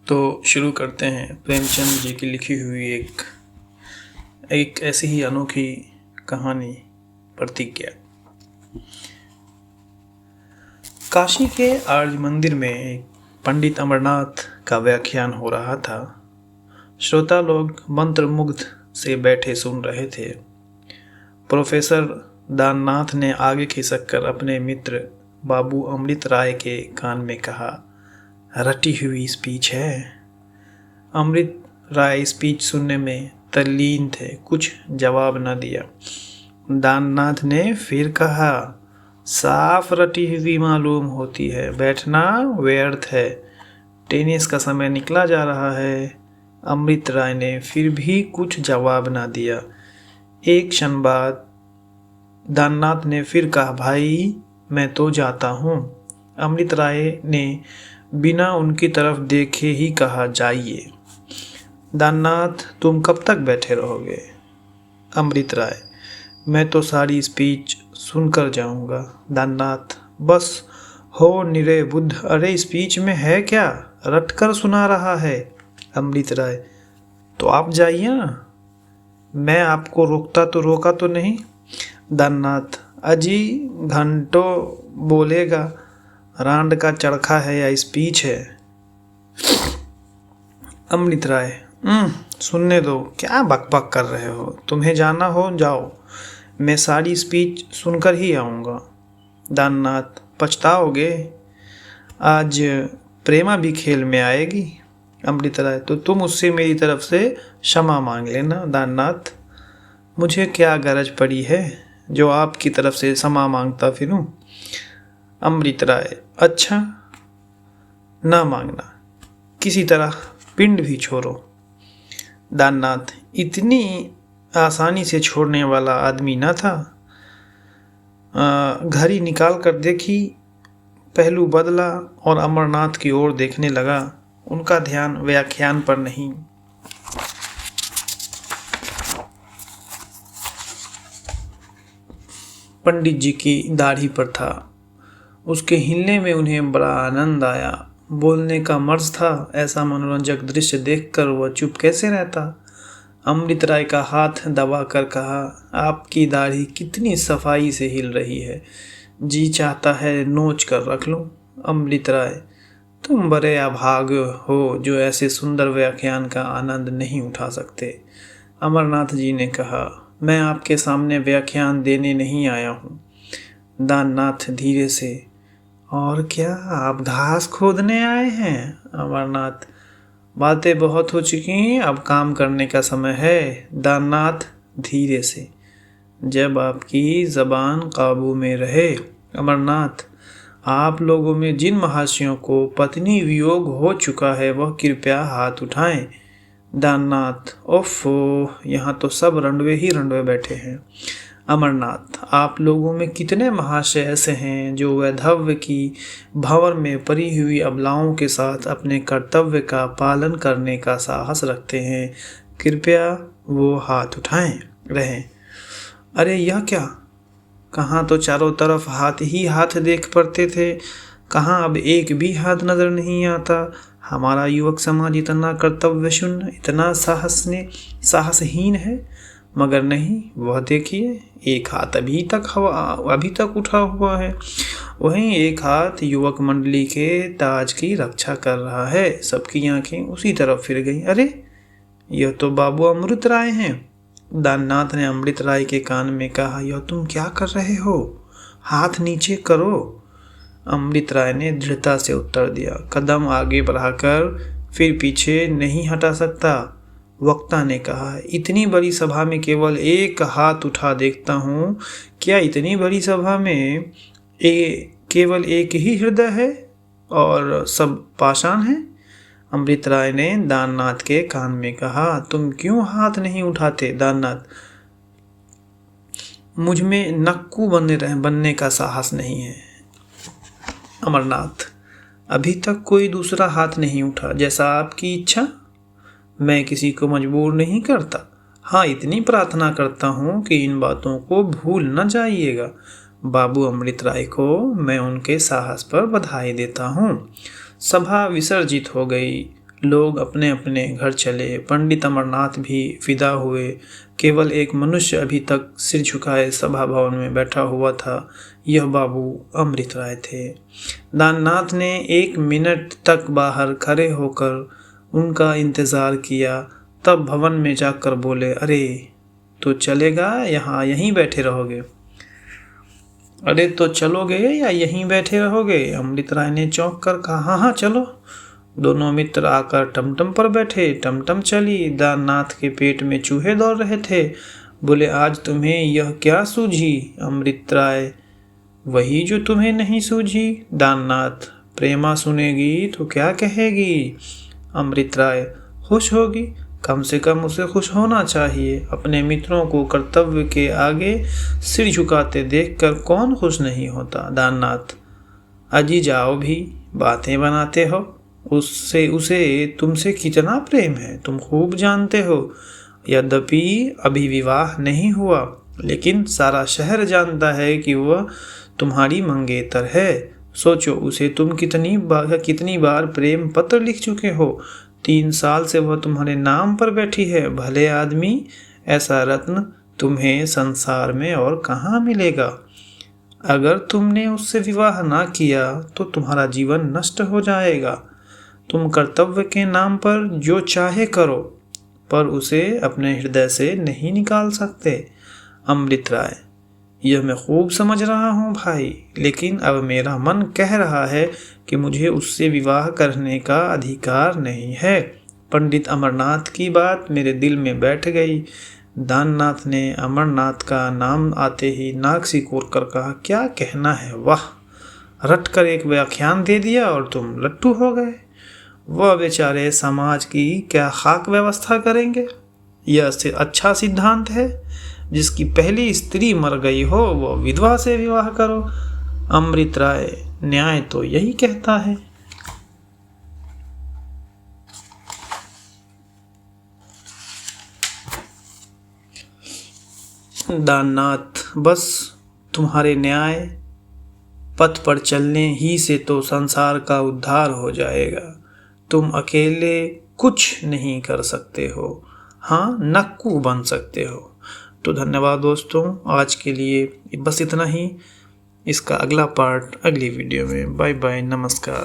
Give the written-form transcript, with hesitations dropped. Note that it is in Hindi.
तो शुरू करते हैं प्रेमचंद जी की लिखी हुई एक ऐसी ही अनोखी कहानी, प्रतिज्ञा। काशी के आर्य मंदिर में पंडित अमरनाथ का व्याख्यान हो रहा था। श्रोता लोग मंत्रमुग्ध से बैठे सुन रहे थे। प्रोफेसर दाननाथ ने आगे खिसक कर अपने मित्र बाबू अमृत राय के कान में कहा, रटी हुई स्पीच है। अमृत राय स्पीच सुनने में तल्लीन थे, कुछ जवाब न दिया। दाननाथ ने फिर कहा, साफ रटी हुई मालूम होती है, बैठना व्यर्थ है, टेनिस का समय निकला जा रहा है। अमृत राय ने फिर भी कुछ जवाब न दिया। एक क्षण बाद दाननाथ ने फिर कहा, भाई मैं तो जाता हूँ। अमृत राय ने बिना उनकी तरफ देखे ही कहा, जाइए। दाननाथ, तुम कब तक बैठे रहोगे? अमृत राय, मैं तो सारी स्पीच सुनकर जाऊंगा। दाननाथ, बस हो निरे बुद्ध, अरे स्पीच में है क्या, रटकर सुना रहा है। अमृत राय, तो आप जाइए ना, मैं आपको रोका तो नहीं। दाननाथ, अजी घंटों बोलेगा, रांड का चरखा है या स्पीच है। अमृत राय, सुनने दो, क्या बकबक कर रहे हो, तुम्हें जाना हो जाओ, मैं सारी स्पीच सुनकर ही आऊँगा। दाननाथ, पछताओगे, आज प्रेमा भी खेल में आएगी। अमृत राय, तो तुम उससे मेरी तरफ से क्षमा मांग लेना। दाननाथ, मुझे क्या गरज पड़ी है जो आपकी तरफ से क्षमा मांगता फिरूं। अमृत राय, अच्छा ना मांगना, किसी तरह पिंड भी छोड़ो। दाननाथ, इतनी आसानी से छोड़ने वाला आदमी न था। घड़ी निकाल कर देखी, पहलू बदला और अमरनाथ की ओर देखने लगा। उनका ध्यान व्याख्यान पर नहीं, पंडित जी की दाढ़ी पर था। उसके हिलने में उन्हें बड़ा आनंद आया। बोलने का मर्ज था, ऐसा मनोरंजक दृश्य देखकर वह चुप कैसे रहता। अमृत राय का हाथ दबा कर कहा, आपकी दाढ़ी कितनी सफाई से हिल रही है, जी चाहता है नोच कर रख लूं। अमृत राय, तुम बड़े अभागे हो जो ऐसे सुंदर व्याख्यान का आनंद नहीं उठा सकते। अमरनाथ जी ने कहा, मैं आपके सामने व्याख्यान देने नहीं आया हूँ। दाननाथ धीरे से, और क्या आप घास खोदने आए हैं? अमरनाथ, बातें बहुत हो चुकी, अब काम करने का समय है। दाननाथ धीरे से, जब आपकी जबान काबू में रहे। अमरनाथ, आप लोगों में जिन महाशयों को पत्नी वियोग हो चुका है वह कृपया हाथ उठाएं। दाननाथ, ओफो, यहाँ तो सब रंडवे ही रंडवे बैठे हैं। अमरनाथ, आप लोगों में कितने महाशय ऐसे हैं जो वैधव्य की भंवर में पड़ी हुई अबलाओं के साथ अपने कर्तव्य का पालन करने का साहस रखते हैं, कृपया वो हाथ उठाएं रहें। अरे यह क्या, कहाँ तो चारों तरफ हाथ ही हाथ देख पड़ते थे, कहाँ अब एक भी हाथ नजर नहीं आता। हमारा युवक समाज इतना कर्तव्य शून्य, इतना साहसहीन है। मगर नहीं, वह देखिए, एक हाथ अभी तक उठा हुआ है, वहीं एक हाथ युवक मंडली के ताज की रक्षा कर रहा है। सबकी आंखें उसी तरफ फिर गईं। अरे यह तो बाबू अमृत राय हैं। दाननाथ ने अमृत राय के कान में कहा, यह तुम क्या कर रहे हो, हाथ नीचे करो। अमृत राय ने दृढ़ता से उत्तर दिया, कदम आगे बढ़ाकर फिर पीछे नहीं हटा सकता। वक्ता ने कहा, इतनी बड़ी सभा में केवल एक हाथ उठा देखता हूँ, क्या इतनी बड़ी सभा में केवल एक ही हृदय है और सब पाषाण है? अमृत राय ने दाननाथ के कान में कहा, तुम क्यों हाथ नहीं उठाते? दाननाथ, मुझ में नक्कू बनने का साहस नहीं है। अमरनाथ, अभी तक कोई दूसरा हाथ नहीं उठा, जैसा आपकी इच्छा, मैं किसी को मजबूर नहीं करता। हाँ, इतनी प्रार्थना करता हूँ कि इन बातों को भूल न जाइएगा। बाबू अमृत राय को मैं उनके साहस पर बधाई देता हूँ। सभा विसर्जित हो गई। लोग अपने अपने घर चले। पंडित अमरनाथ भी विदा हुए। केवल एक मनुष्य अभी तक सिर झुकाए सभा भवन में बैठा हुआ था। यह बाबू अमृत राय थे। दाननाथ ने 1 मिनट तक बाहर खड़े होकर उनका इंतज़ार किया, तब भवन में जाकर बोले, अरे तो चलेगा या यहीं बैठे रहोगे? अरे तो चलोगे या यहीं बैठे रहोगे? अमृत राय ने चौंक कर कहा, हाँ हाँ चलो। दोनों मित्र आकर टमटम पर बैठे। टमटम चली। दाननाथ के पेट में चूहे दौड़ रहे थे। बोले, आज तुम्हें यह क्या सूझी? अमृत राय, वही जो तुम्हें नहीं सूझी। दाननाथ, प्रेमा सुनेगी तो क्या कहेगी? अमृत राय, खुश होगी। कम से कम उसे खुश होना चाहिए। अपने मित्रों को कर्तव्य के आगे सिर झुकाते देखकर कौन खुश नहीं होता? दाननाथ, अजी जाओ भी, बातें बनाते हो। उसे तुमसे कितना प्रेम है तुम खूब जानते हो। यद्यपि अभी विवाह नहीं हुआ, लेकिन सारा शहर जानता है कि वह तुम्हारी मंगेतर है। सोचो, उसे तुम कितनी बार प्रेम पत्र लिख चुके हो। 3 साल से वह तुम्हारे नाम पर बैठी है। भले आदमी, ऐसा रत्न तुम्हें संसार में और कहाँ मिलेगा? अगर तुमने उससे विवाह ना किया तो तुम्हारा जीवन नष्ट हो जाएगा। तुम कर्तव्य के नाम पर जो चाहे करो, पर उसे अपने हृदय से नहीं निकाल सकते। अमृत राय, यह मैं खूब समझ रहा हूँ भाई, लेकिन अब मेरा मन कह रहा है कि मुझे उससे विवाह करने का अधिकार नहीं है। पंडित अमरनाथ की बात मेरे दिल में बैठ गई। दाननाथ ने अमरनाथ का नाम आते ही नाक सिकोड़ कर कहा, क्या कहना है, वाह! रट कर एक व्याख्यान दे दिया और तुम लट्टू हो गए। वह बेचारे समाज की क्या खाक व्यवस्था करेंगे? यह अच्छा सिद्धांत है, जिसकी पहली स्त्री मर गई हो वह विधवा से विवाह करो। अमृत राय, न्याय तो यही कहता है। दाननाथ, बस तुम्हारे न्याय पथ पर चलने ही से तो संसार का उद्धार हो जाएगा। तुम अकेले कुछ नहीं कर सकते हो, हाँ नक्कू बन सकते हो। तो धन्यवाद दोस्तों, आज के लिए बस इतना ही। इसका अगला पार्ट अगली वीडियो में। बाय बाय, नमस्कार।